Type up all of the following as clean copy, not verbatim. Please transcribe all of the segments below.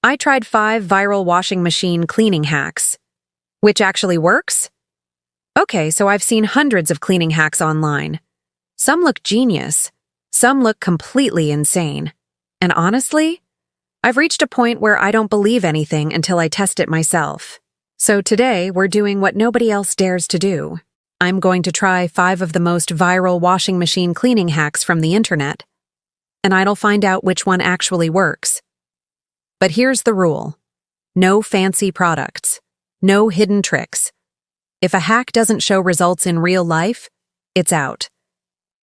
I tried 5 viral washing machine cleaning hacks. Which actually works? Okay, so I've seen hundreds of cleaning hacks online. Some look genius, some look completely insane. And honestly, I've reached a point where I don't believe anything until I test it myself. So today, we're doing what nobody else dares to do. I'm going to try 5 of the most viral washing machine cleaning hacks from the internet, and I'll find out which one actually works. But here's the rule. No fancy products. No hidden tricks. If a hack doesn't show results in real life, it's out.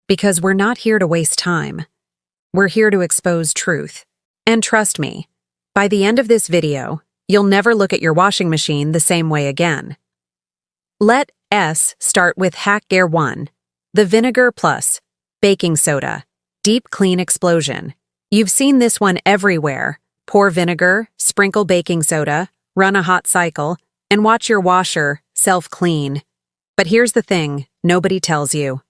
Because we're not here to waste time. We're here to expose truth. And trust me, by the end of this video, you'll never look at your washing machine the same way again. Let's start with Hack Gear 1, the Vinegar Plus Baking Soda Deep Clean Explosion. You've seen this one everywhere. Pour vinegar, sprinkle baking soda, run a hot cycle, and watch your washer self-clean. But here's the thing nobody tells you.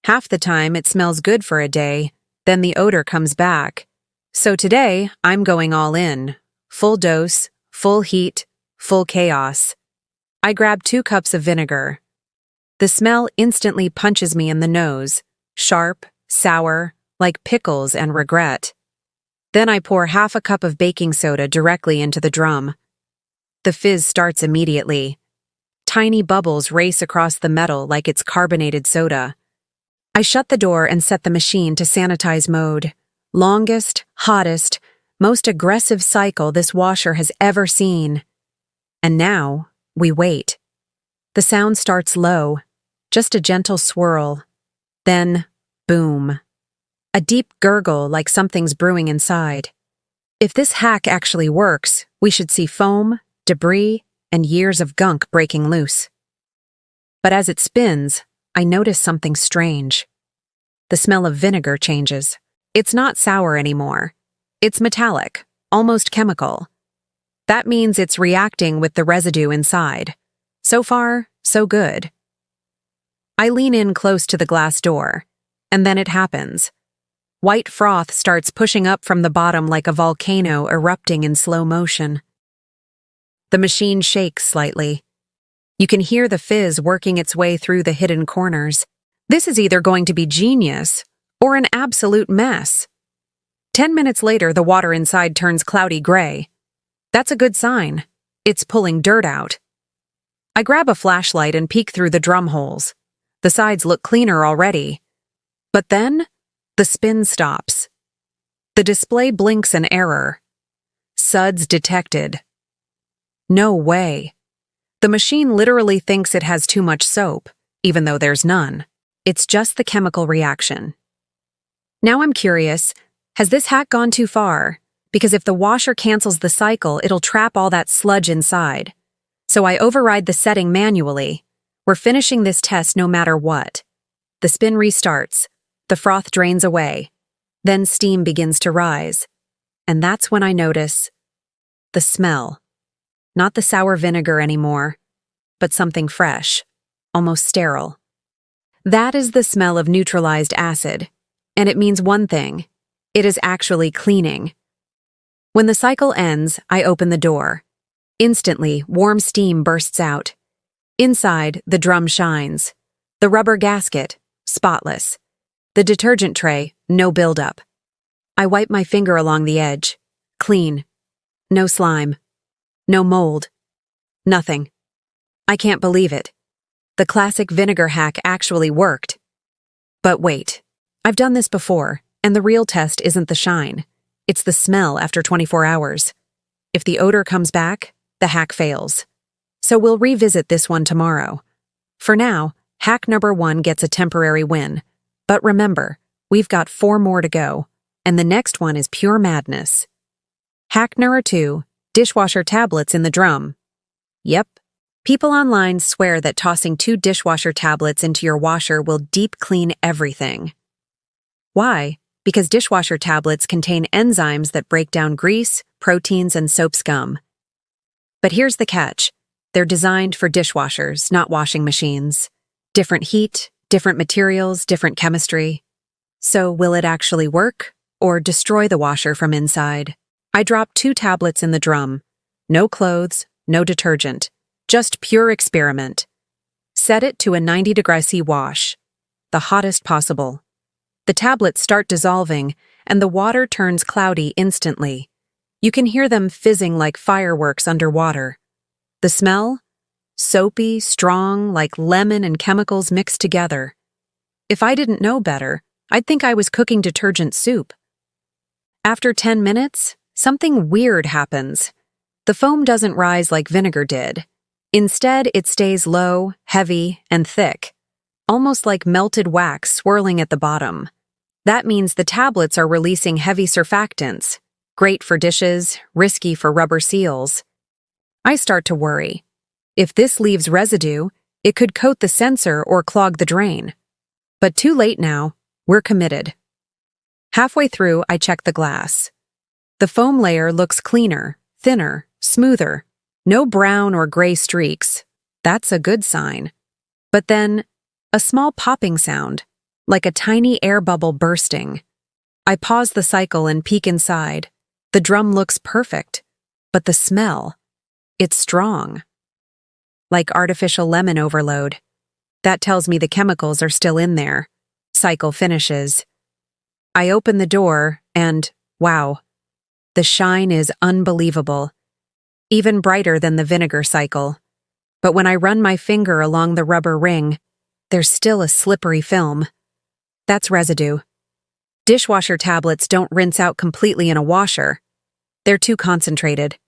Half the time it smells good for a day, then the odor comes back. So today, I'm going all in. Full dose, full heat, full chaos. I grab 2 cups of vinegar. The smell instantly punches me in the nose, sharp, sour, like pickles and regret. Then I pour half a cup of baking soda directly into the drum. The fizz starts immediately. Tiny bubbles race across the metal like it's carbonated soda. I shut the door and set the machine to sanitize mode. Longest, hottest, most aggressive cycle this washer has ever seen. And now, we wait. The sound starts low, just a gentle swirl. Then, boom. A deep gurgle like something's brewing inside. If this hack actually works, we should see foam, debris, and years of gunk breaking loose. But as it spins, I notice something strange. The smell of vinegar changes. It's not sour anymore. It's metallic, almost chemical. That means it's reacting with the residue inside. So far, so good. I lean in close to the glass door, and then it happens. White froth starts pushing up from the bottom like a volcano erupting in slow motion. The machine shakes slightly. You can hear the fizz working its way through the hidden corners. This is either going to be genius or an absolute mess. 10 minutes later, the water inside turns cloudy gray. That's a good sign. It's pulling dirt out. I grab a flashlight and peek through the drum holes. The sides look cleaner already. But then, the spin stops. The display blinks an error. Suds detected. No way. The machine literally thinks it has too much soap, even though there's none. It's just the chemical reaction. Now I'm curious, has this hack gone too far? Because if the washer cancels the cycle, it'll trap all that sludge inside. So I override the setting manually. We're finishing this test no matter what. The spin restarts. The froth drains away. Then steam begins to rise. And that's when I notice the smell. Not the sour vinegar anymore, but something fresh, almost sterile. That is the smell of neutralized acid, and it means one thing. It is actually cleaning. When the cycle ends, I open the door. Instantly, warm steam bursts out. Inside, the drum shines. The rubber gasket, spotless. The detergent tray, no buildup. I wipe my finger along the edge. Clean. No slime. No mold. Nothing. I can't believe it. The classic vinegar hack actually worked. But wait. I've done this before, and the real test isn't the shine. It's the smell after 24 hours. If the odor comes back, the hack fails. So we'll revisit this one tomorrow. For now, hack number 1 gets a temporary win. But remember, we've got 4 more to go, and the next one is pure madness. Hack number 2, dishwasher tablets in the drum. Yep. People online swear that tossing 2 dishwasher tablets into your washer will deep clean everything. Why? Because dishwasher tablets contain enzymes that break down grease, proteins, and soap scum. But here's the catch. They're designed for dishwashers, not washing machines. Different heat, different materials, different chemistry. So will it actually work, or destroy the washer from inside? I drop 2 tablets in the drum. No clothes, no detergent. Just pure experiment. Set it to a 90°C wash. The hottest possible. The tablets start dissolving, and the water turns cloudy instantly. You can hear them fizzing like fireworks underwater. The smell? Soapy, strong, like lemon and chemicals mixed together. If I didn't know better, I'd think I was cooking detergent soup. After 10 minutes, something weird happens. The foam doesn't rise like vinegar did. Instead, it stays low, heavy, and thick, almost like melted wax swirling at the bottom. That means the tablets are releasing heavy surfactants, great for dishes, risky for rubber seals. I start to worry. If this leaves residue, it could coat the sensor or clog the drain. But too late now, we're committed. Halfway through, I check the glass. The foam layer looks cleaner, thinner, smoother. No brown or gray streaks. That's a good sign. But then, a small popping sound, like a tiny air bubble bursting. I pause the cycle and peek inside. The drum looks perfect, but the smell, it's strong. Like artificial lemon overload. That tells me the chemicals are still in there. Cycle finishes. I open the door and, wow, the shine is unbelievable. Even brighter than the vinegar cycle. But when I run my finger along the rubber ring, there's still a slippery film. That's residue. Dishwasher tablets don't rinse out completely in a washer. They're too concentrated.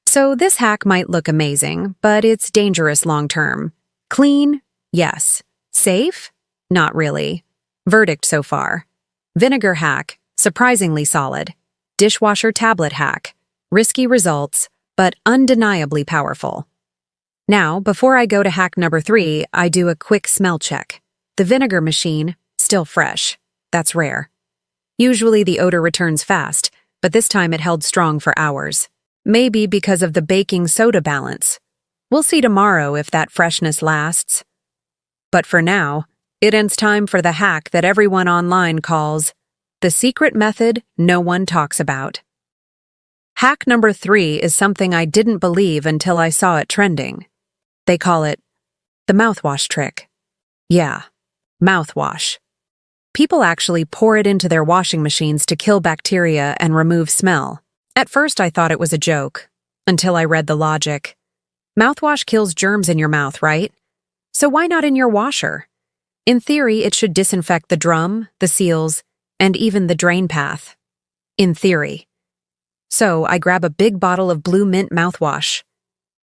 So this hack might look amazing, but it's dangerous long-term. Clean? Yes. Safe? Not really. Verdict so far. Vinegar hack, surprisingly solid. Dishwasher tablet hack, risky results, but undeniably powerful. Now, before I go to hack number 3, I do a quick smell check. The vinegar machine, still fresh. That's rare. Usually the odor returns fast, but this time it held strong for hours. Maybe because of the baking soda balance. We'll see tomorrow if that freshness lasts. But for now, it ends time for the hack that everyone online calls the secret method no one talks about. Hack number 3 is something I didn't believe until I saw it trending. They call it the mouthwash trick. Yeah, mouthwash. People actually pour it into their washing machines to kill bacteria and remove smell. At first I thought it was a joke, until I read the logic. Mouthwash kills germs in your mouth, right? So why not in your washer? In theory, it should disinfect the drum, the seals, and even the drain path. In theory. So I grab a big bottle of blue mint mouthwash.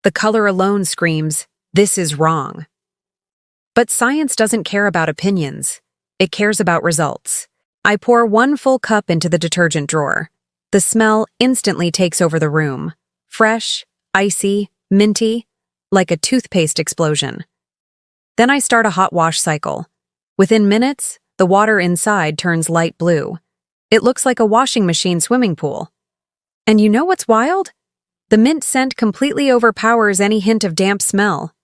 The color alone screams, this is wrong. But science doesn't care about opinions. It cares about results. I pour 1 full cup into the detergent drawer. The smell instantly takes over the room. Fresh, icy, minty, like a toothpaste explosion. Then I start a hot wash cycle. Within minutes, the water inside turns light blue. It looks like a washing machine swimming pool. And you know what's wild? The mint scent completely overpowers any hint of damp smell.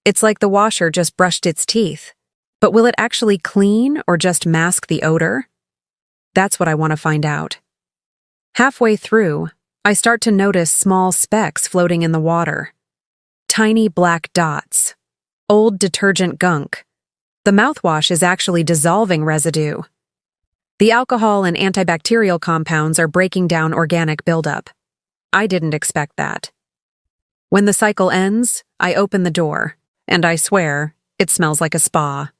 It's like the washer just brushed its teeth. But will it actually clean or just mask the odor? That's what I want to find out. Halfway through, I start to notice small specks floating in the water. Tiny black dots. Old detergent gunk. The mouthwash is actually dissolving residue. The alcohol and antibacterial compounds are breaking down organic buildup. I didn't expect that. When the cycle ends, I open the door, and I swear, it smells like a spa.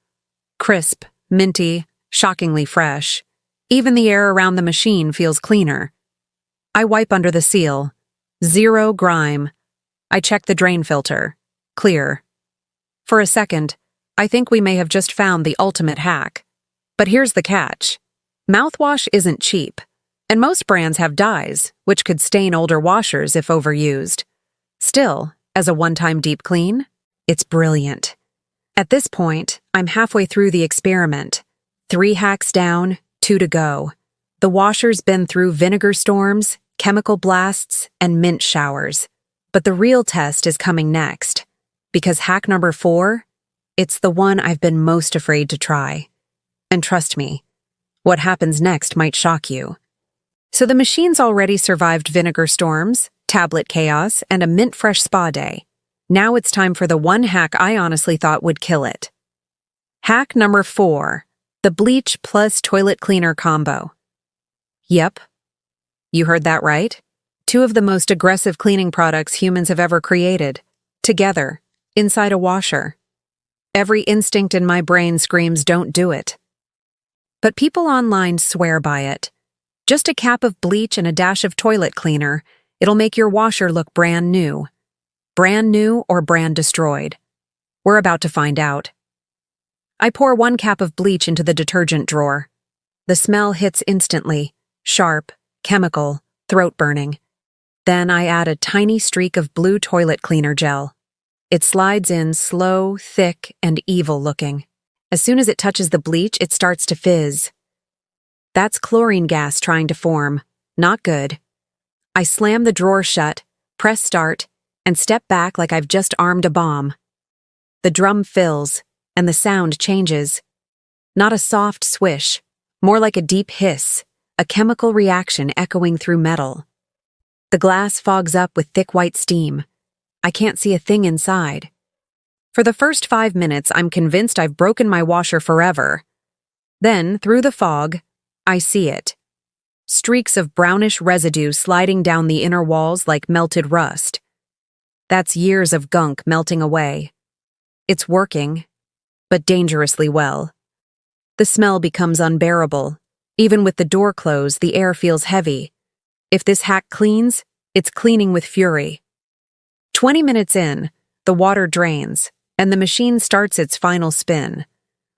Crisp, minty, shockingly fresh. Even the air around the machine feels cleaner. I wipe under the seal. 0 grime. I check the drain filter. Clear. For a second, I think we may have just found the ultimate hack. But here's the catch. Mouthwash isn't cheap, and most brands have dyes, which could stain older washers if overused. Still, as a one-time deep clean, it's brilliant. At this point, I'm halfway through the experiment. 3 hacks down, 2 to go. The washer's been through vinegar storms, chemical blasts, and mint showers. But the real test is coming next. Because hack number 4, it's the one I've been most afraid to try. And trust me, what happens next might shock you. So the machine's already survived vinegar storms, tablet chaos, and a mint-fresh spa day. Now it's time for the one hack I honestly thought would kill it. Hack number 4. The bleach plus toilet cleaner combo. Yep, you heard that right. 2 of the most aggressive cleaning products humans have ever created. Together, inside a washer. Every instinct in my brain screams, don't do it. But people online swear by it. Just a cap of bleach and a dash of toilet cleaner, it'll make your washer look brand new. Brand new or brand destroyed? We're about to find out. I pour 1 cap of bleach into the detergent drawer. The smell hits instantly, sharp, chemical, throat-burning. Then I add a tiny streak of blue toilet cleaner gel. It slides in slow, thick, and evil-looking. As soon as it touches the bleach, it starts to fizz. That's chlorine gas trying to form. Not good. I slam the drawer shut, press start, and step back like I've just armed a bomb. The drum fills, and the sound changes. Not a soft swish, more like a deep hiss, a chemical reaction echoing through metal. The glass fogs up with thick white steam. I can't see a thing inside. For the first 5 minutes, I'm convinced I've broken my washer forever. Then, through the fog, I see it. Streaks of brownish residue sliding down the inner walls like melted rust. That's years of gunk melting away. It's working, but dangerously well. The smell becomes unbearable. Even with the door closed, the air feels heavy. If this hack cleans, it's cleaning with fury. 20 minutes in, the water drains, and the machine starts its final spin.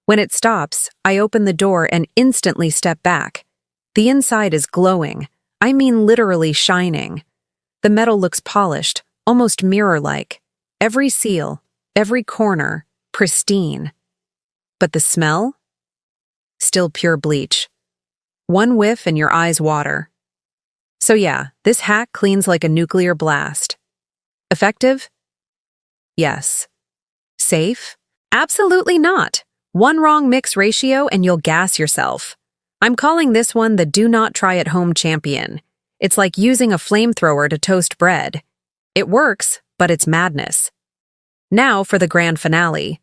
When it stops, I open the door and instantly step back. The inside is glowing. I mean literally shining. The metal looks polished, almost mirror-like. Every seal, every corner, pristine. But the smell? Still pure bleach. 1 whiff and your eyes water. So yeah, this hack cleans like a nuclear blast. Effective? Yes. Safe? Absolutely not. 1 wrong mix ratio and you'll gas yourself. I'm calling this one the do not try at home champion. It's like using a flamethrower to toast bread. It works, but it's madness. Now for the grand finale.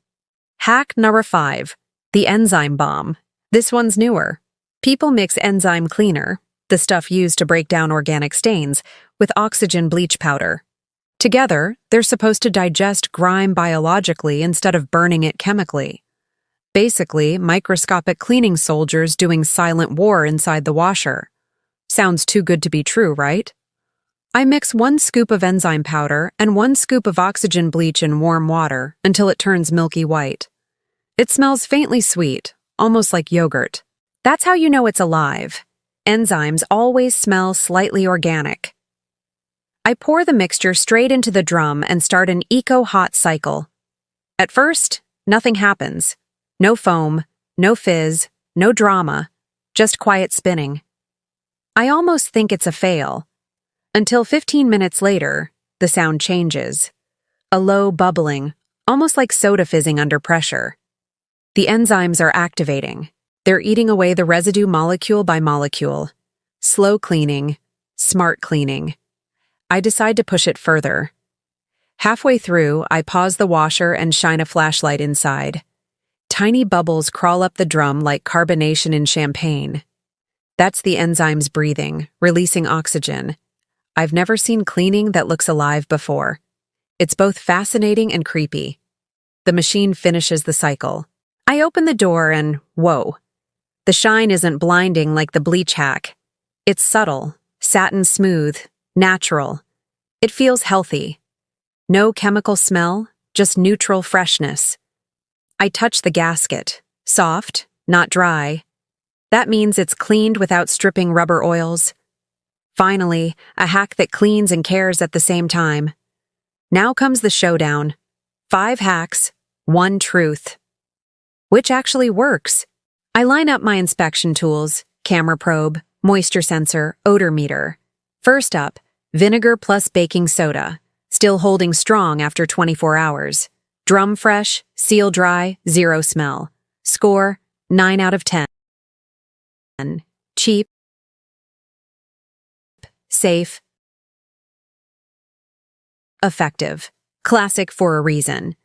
Hack number 5, the enzyme bomb. This one's newer. People mix enzyme cleaner, the stuff used to break down organic stains, with oxygen bleach powder. Together, they're supposed to digest grime biologically instead of burning it chemically. Basically, microscopic cleaning soldiers doing silent war inside the washer. Sounds too good to be true, right? I mix 1 scoop of enzyme powder and 1 scoop of oxygen bleach in warm water until it turns milky white. It smells faintly sweet, almost like yogurt. That's how you know it's alive. Enzymes always smell slightly organic. I pour the mixture straight into the drum and start an eco-hot cycle. At first, nothing happens. No foam, no fizz, no drama, just quiet spinning. I almost think it's a fail. Until 15 minutes later, the sound changes. A low bubbling, almost like soda fizzing under pressure. The enzymes are activating. They're eating away the residue molecule by molecule. Slow cleaning, smart cleaning. I decide to push it further. Halfway through, I pause the washer and shine a flashlight inside. Tiny bubbles crawl up the drum like carbonation in champagne. That's the enzymes breathing, releasing oxygen. I've never seen cleaning that looks alive before. It's both fascinating and creepy. The machine finishes the cycle. I open the door and, whoa. The shine isn't blinding like the bleach hack. It's subtle, satin smooth, natural. It feels healthy. No chemical smell, just neutral freshness. I touch the gasket. Soft, not dry. That means it's cleaned without stripping rubber oils. Finally, a hack that cleans and cares at the same time. Now comes the showdown. 5 hacks, 1 truth. Which actually works? I line up my inspection tools, camera probe, moisture sensor, odor meter. First up, vinegar plus baking soda, still holding strong after 24 hours. Drum fresh, seal dry, 0 smell. Score, 9 out of 10. Cheap, safe, effective. Classic for a reason.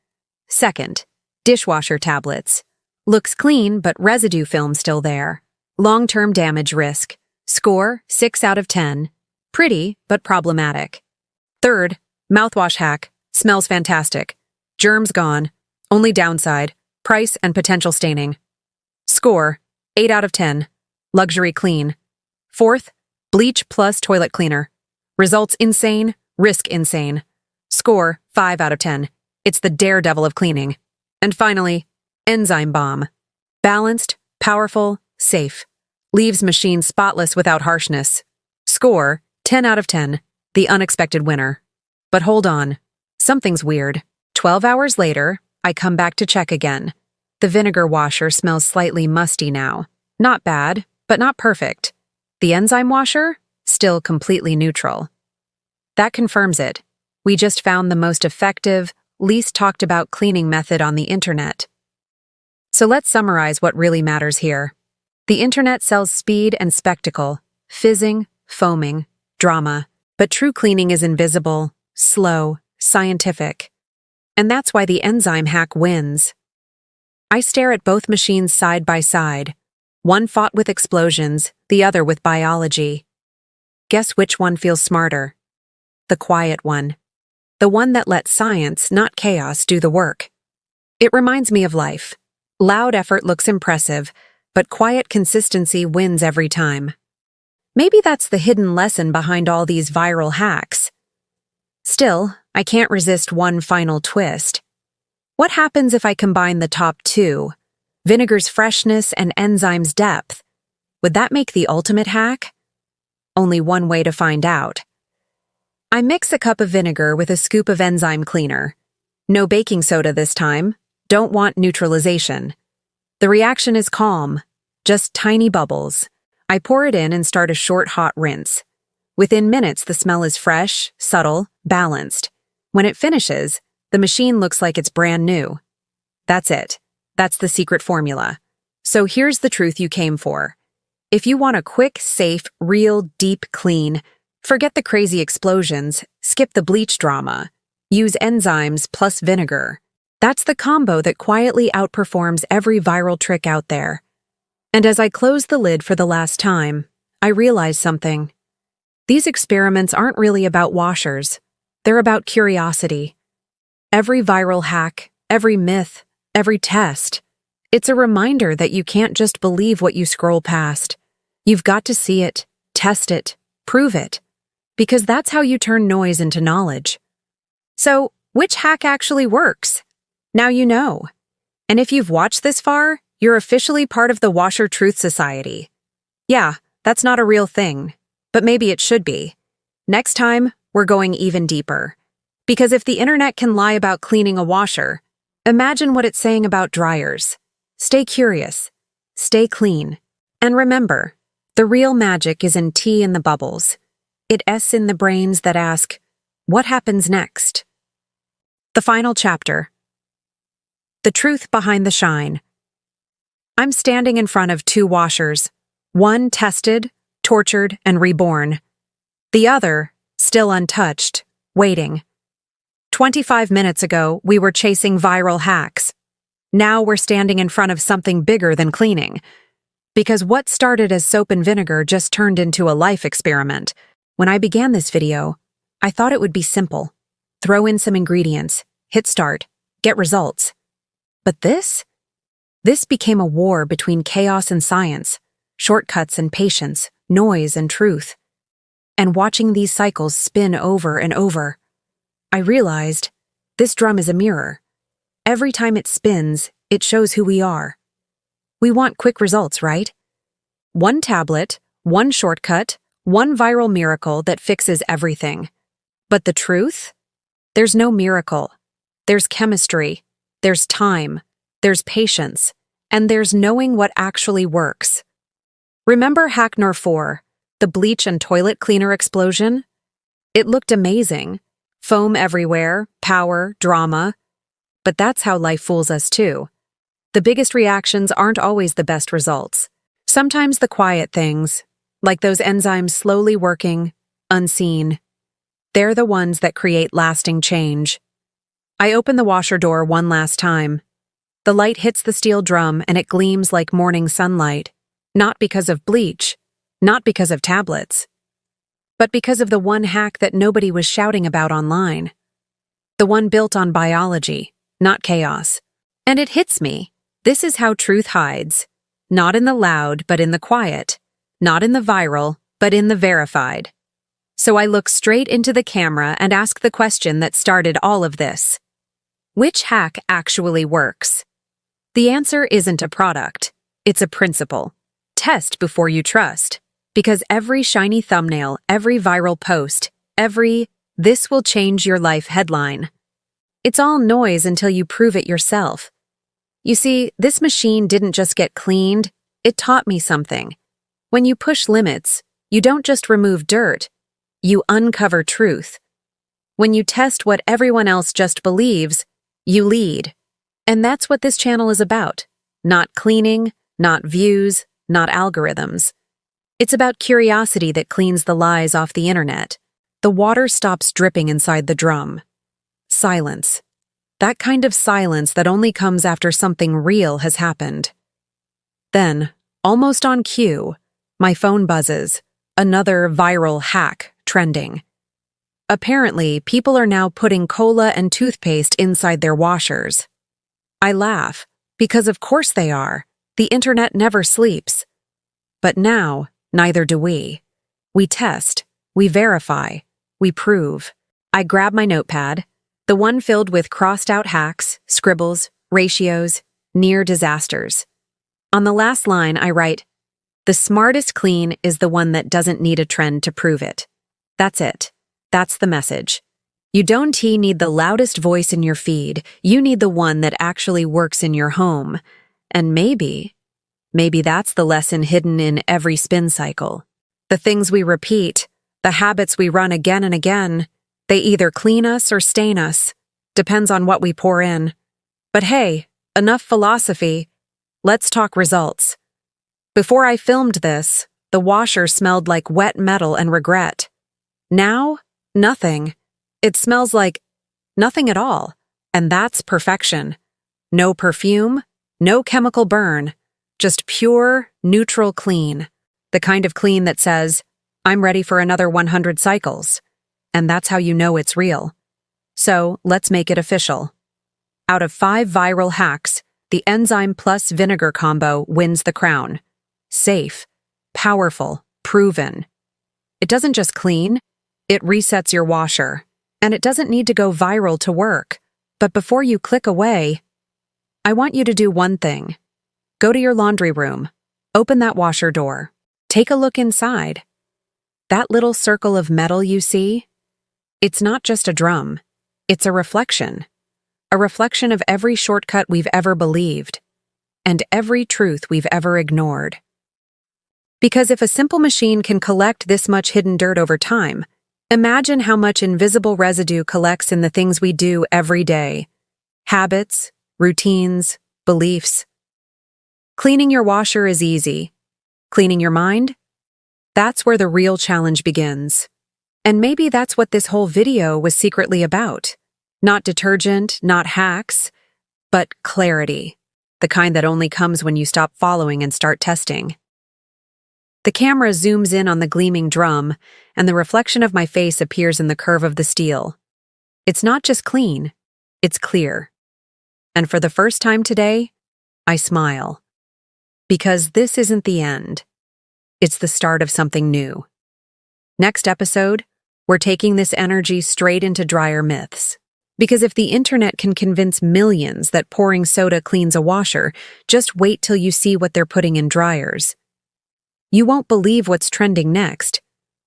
Second, dishwasher tablets. Looks clean, but residue film still there. Long-term damage risk. Score, 6 out of 10. Pretty, but problematic. Third, mouthwash hack. Smells fantastic. Germs gone. Only downside, price and potential staining. Score, 8 out of 10. Luxury clean. Fourth, bleach plus toilet cleaner. Results insane, risk insane. Score, 5 out of 10. It's the daredevil of cleaning. And finally, enzyme bomb. Balanced, powerful, safe. Leaves machine spotless without harshness. Score, 10 out of 10. The unexpected winner. But hold on. Something's weird. 12 hours later, I come back to check again. The vinegar washer smells slightly musty now. Not bad, but not perfect. The enzyme washer? Still completely neutral. That confirms it. We just found the most effective, least talked about cleaning method on the internet. So let's summarize what really matters here. The internet sells speed and spectacle, fizzing, foaming, drama, but true cleaning is invisible, slow, scientific. And that's why the enzyme hack wins. I stare at both machines side by side. One fought with explosions, the other with biology. Guess which one feels smarter? The quiet one. The one that lets science, not chaos, do the work. It reminds me of life. Loud effort looks impressive, but quiet consistency wins every time. Maybe that's the hidden lesson behind all these viral hacks. Still, I can't resist one final twist. What happens if I combine the top two? Vinegar's freshness and enzyme's depth. Would that make the ultimate hack? Only one way to find out. I mix a cup of vinegar with a scoop of enzyme cleaner. No baking soda this time. Don't want neutralization. The reaction is calm, just tiny bubbles. I pour it in and start a short hot rinse. Within minutes, the smell is fresh, subtle, balanced. When it finishes, the machine looks like it's brand new. That's it. That's the secret formula. So here's the truth you came for. If you want a quick, safe, real, deep clean, forget the crazy explosions, skip the bleach drama. Use enzymes plus vinegar. That's the combo that quietly outperforms every viral trick out there. And as I close the lid for the last time, I realize something. These experiments aren't really about washers. They're about curiosity. Every viral hack, every myth, every test. It's a reminder that you can't just believe what you scroll past. You've got to see it, test it, prove it. Because that's how you turn noise into knowledge. So, which hack actually works? Now you know. And if you've watched this far, you're officially part of the Washer Truth Society. Yeah, that's not a real thing, but maybe it should be. Next time, we're going even deeper. Because if the internet can lie about cleaning a washer, imagine what it's saying about dryers. Stay curious, stay clean, and remember, the real magic is in tea in the bubbles. It's in the brains that ask, what happens next? The final chapter. The truth behind the shine. I'm standing in front of two washers, one tested, tortured, and reborn. The other, still untouched, waiting. 25 minutes ago, we were chasing viral hacks. Now we're standing in front of something bigger than cleaning. Because what started as soap and vinegar just turned into a life experiment. When I began this video, I thought it would be simple. Throw in some ingredients, hit start, get results. But this became a war between chaos and science, shortcuts and patience, noise and truth. And watching these cycles spin over and over, I realized this drum is a mirror. Every time it spins, it shows who we are. We want quick results, right? One tablet, one shortcut, one viral miracle that fixes everything. But the truth? There's no miracle. There's chemistry. There's time. There's patience. And there's knowing what actually works. Remember hack number 4, the bleach and toilet cleaner explosion? It looked amazing. Foam everywhere, power, drama. But that's how life fools us too. The biggest reactions aren't always the best results. Sometimes the quiet things, like those enzymes slowly working, unseen. They're the ones that create lasting change. I open the washer door one last time. The light hits the steel drum and it gleams like morning sunlight, not because of bleach, not because of tablets, but because of the one hack that nobody was shouting about online. The one built on biology, not chaos. And it hits me. This is how truth hides. Not in the loud, but in the quiet. Not in the viral, but in the verified. So I look straight into the camera and ask the question that started all of this. Which hack actually works? The answer isn't a product. It's a principle. Test before you trust. Because every shiny thumbnail, every viral post, every "this will change your life" headline, it's all noise until you prove it yourself. You see, this machine didn't just get cleaned, it taught me something. When you push limits, you don't just remove dirt, you uncover truth. When you test what everyone else just believes, you lead. And that's what this channel is about. Not cleaning, not views, not algorithms. It's about curiosity that cleans the lies off the internet. The water stops dripping inside the drum. Silence. That kind of silence that only comes after something real has happened. Then, almost on cue, my phone buzzes. Another viral hack trending. Apparently, people are now putting cola and toothpaste inside their washers. I laugh, because of course they are. The internet never sleeps. But now, neither do we. We test, we verify, we prove. I grab my notepad, the one filled with crossed-out hacks, scribbles, ratios, near disasters. On the last line, I write, "The smartest clean is the one that doesn't need a trend to prove it." That's it. That's the message. You don't need the loudest voice in your feed. You need the one that actually works in your home. And maybe that's the lesson hidden in every spin cycle. The things we repeat, the habits we run again and again, they either clean us or stain us. Depends on what we pour in. But hey, enough philosophy. Let's talk results. Before I filmed this, the washer smelled like wet metal and regret. Now, nothing. It smells like nothing at all. And that's perfection. No perfume, no chemical burn. Just pure, neutral clean. The kind of clean that says, "I'm ready for another 100 cycles." And that's how you know it's real. So, let's make it official. Out of 5 viral hacks, the enzyme plus vinegar combo wins the crown. Safe, powerful, proven. It doesn't just clean, it resets your washer. And it doesn't need to go viral to work. But before you click away, I want you to do one thing. Go to your laundry room. Open that washer door. Take a look inside. That little circle of metal you see? It's not just a drum. It's a reflection. A reflection of every shortcut we've ever believed. And every truth we've ever ignored. Because if a simple machine can collect this much hidden dirt over time, imagine how much invisible residue collects in the things we do every day. Habits, routines, beliefs. Cleaning your washer is easy. Cleaning your mind? That's where the real challenge begins. And maybe that's what this whole video was secretly about. Not detergent, not hacks, but clarity. The kind that only comes when you stop following and start testing. The camera zooms in on the gleaming drum, and the reflection of my face appears in the curve of the steel. It's not just clean, it's clear. And for the first time today, I smile. Because this isn't the end. It's the start of something new. Next episode, we're taking this energy straight into drier myths. Because if the internet can convince millions that pouring soda cleans a washer, just wait till you see what they're putting in dryers. You won't believe what's trending next.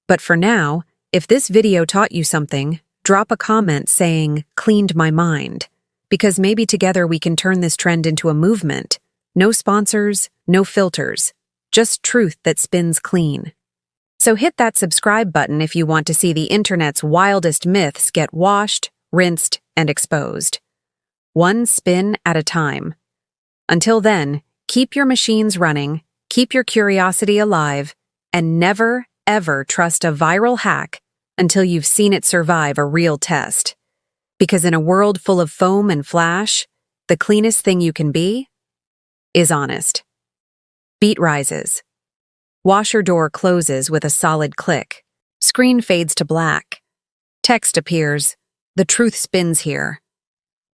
But for now, if this video taught you something, drop a comment saying, "Cleaned my mind." Because maybe together we can turn this trend into a movement. No sponsors, no filters. Just truth that spins clean. So hit that subscribe button if you want to see the internet's wildest myths get washed, rinsed, and exposed. One spin at a time. Until then, keep your machines running, keep your curiosity alive, and never, ever trust a viral hack until you've seen it survive a real test. Because in a world full of foam and flash, the cleanest thing you can be is honest. Beat rises. Washer door closes with a solid click. Screen fades to black. Text appears. The truth spins here.